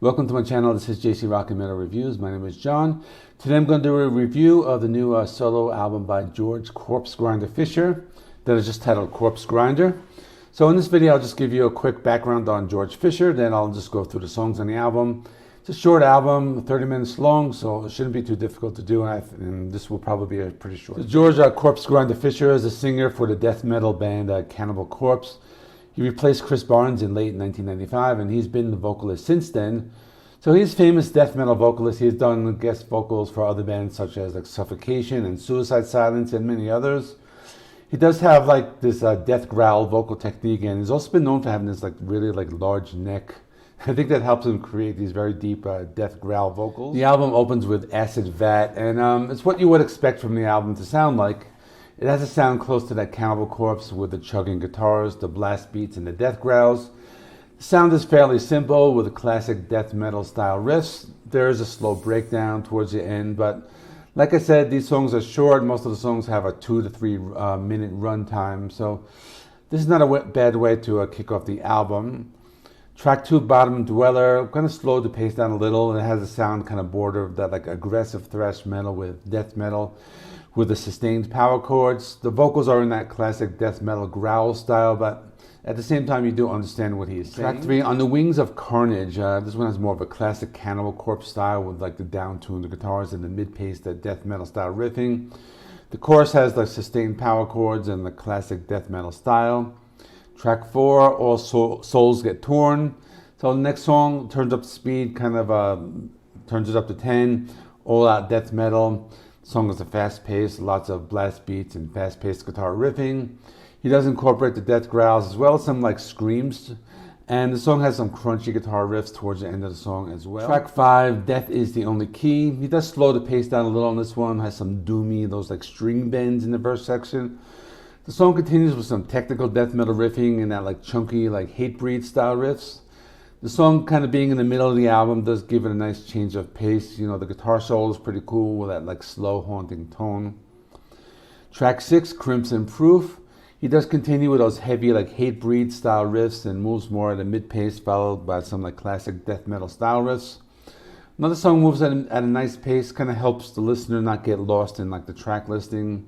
Welcome to my channel. This is JC Rock and Metal Reviews. My name is John. Today I'm going to do a review of the new solo album by George Corpsegrinder Fisher that is just titled Corpsegrinder. So in this video I'll just give you a quick background on George Fisher, then I'll just go through the songs on the album. It's a short album, 30 minutes long, so it shouldn't be too difficult to do, and this will probably be a pretty short. So George Corpsegrinder Fisher is a singer for the death metal band Cannibal Corpse. He replaced Chris Barnes in late 1995, and he's been the vocalist since then. So he's a famous death metal vocalist. He's done guest vocals for other bands such as Suffocation and Suicide Silence and many others. He does have this death growl vocal technique, and he's also been known for having this really large neck. I think that helps him create these very deep death growl vocals. The album opens with Acid Vat, and it's what you would expect from the album to sound like. It has a sound close to that Cannibal Corpse with the chugging guitars, the blast beats, and the death growls. The sound is fairly simple with the classic death metal style riffs. There is a slow breakdown towards the end, but like I said, these songs are short. Most of the songs have a 2 to 3 minute run time, so this is not a bad way to kick off the album. Track 2, Bottom Dweller, kind of slowed the pace down a little. It has a sound kind of border of that aggressive thrash metal with death metal, with the sustained power chords. The vocals are in that classic death metal growl style, but at the same time you do understand what he is saying. Track 3, On the Wings of Carnage. This one has more of a classic Cannibal Corpse style with the down-tuned guitars and the mid-pace, that death metal style riffing. The chorus has sustained power chords and the classic death metal style. Track 4, All Souls Get Torn. So the next song turns up the speed, kind of turns it up to 10. All out death metal. The song is a fast pace, lots of blast beats and fast paced guitar riffing. He does incorporate the death growls as well as some screams. And the song has some crunchy guitar riffs towards the end of the song as well. Track 5, Death is the Only Key. He does slow the pace down a little on this one. Has some doomy, those string bends in the verse section. The song continues with some technical death metal riffing and that chunky Hatebreed style riffs. The song kind of being in the middle of the album does give it a nice change of pace. You know, the guitar solo is pretty cool with that slow haunting tone. Track 6, Crimson Proof. He does continue with those heavy Hatebreed style riffs and moves more at a mid pace, followed by some classic death metal style riffs. Another song moves at a nice pace, kind of helps the listener not get lost in the track listing.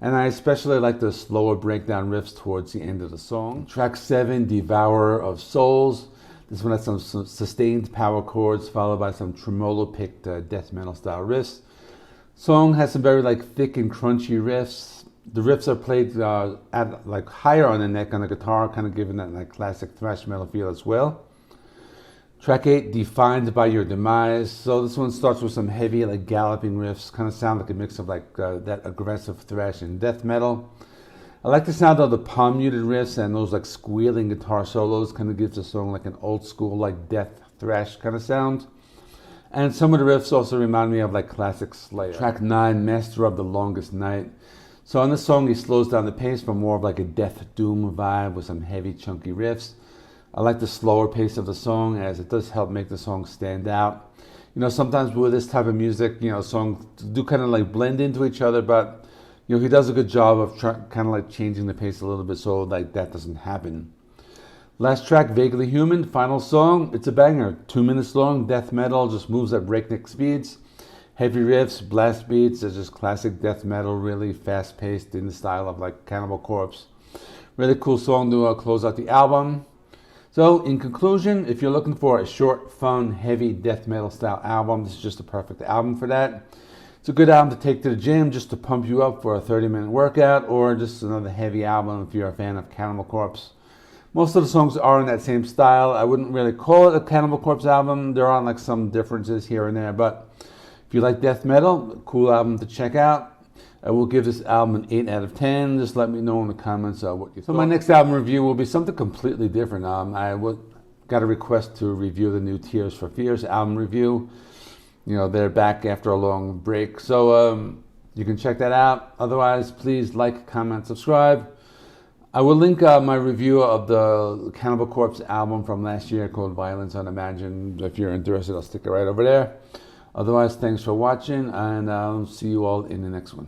And I especially like the slower breakdown riffs towards the end of the song. Track 7, Devourer of Souls. This one has some sustained power chords followed by some tremolo-picked death metal style riffs. Song has some very thick and crunchy riffs. The riffs are played at higher on the neck on the guitar, kind of giving that classic thrash metal feel as well. Track 8, Defined by Your Demise. So this one starts with some heavy galloping riffs, kind of sound like a mix of that aggressive thrash and death metal. I like the sound of the palm muted riffs and those squealing guitar solos. Kind of gives the song an old school death thrash kind of sound. And some of the riffs also remind me of classic Slayer. Track 9, Master of the Longest Night. So on this song he slows down the pace for more of a death doom vibe with some heavy chunky riffs. I like the slower pace of the song as it does help make the song stand out. You know, sometimes with this type of music, songs do kind of blend into each other, but he does a good job of kind of changing the pace a little bit so that doesn't happen. Last track, Vaguely Human, final song. It's a banger, 2 minutes long, death metal, just moves at breakneck speeds. Heavy riffs, blast beats, it's just classic death metal, really fast paced in the style of Cannibal Corpse. Really cool song to close out the album. So in conclusion, if you're looking for a short, fun, heavy death metal style album, this is just the perfect album for that. It's a good album to take to the gym just to pump you up for a 30-minute workout, or just another heavy album if you're a fan of Cannibal Corpse. Most of the songs are in that same style. I wouldn't really call it a Cannibal Corpse album. There are some differences here and there, but if you like death metal, a cool album to check out. I will give this album an 8 out of 10. Just let me know in the comments what you thought. So my next album review will be something completely different. I got a request to review the new Tears for Fears album review. They're back after a long break. So you can check that out. Otherwise, please like, comment, subscribe. I will link my review of the Cannibal Corpse album from last year called Violence Unimagined. If you're interested, I'll stick it right over there. Otherwise, thanks for watching, and I'll see you all in the next one.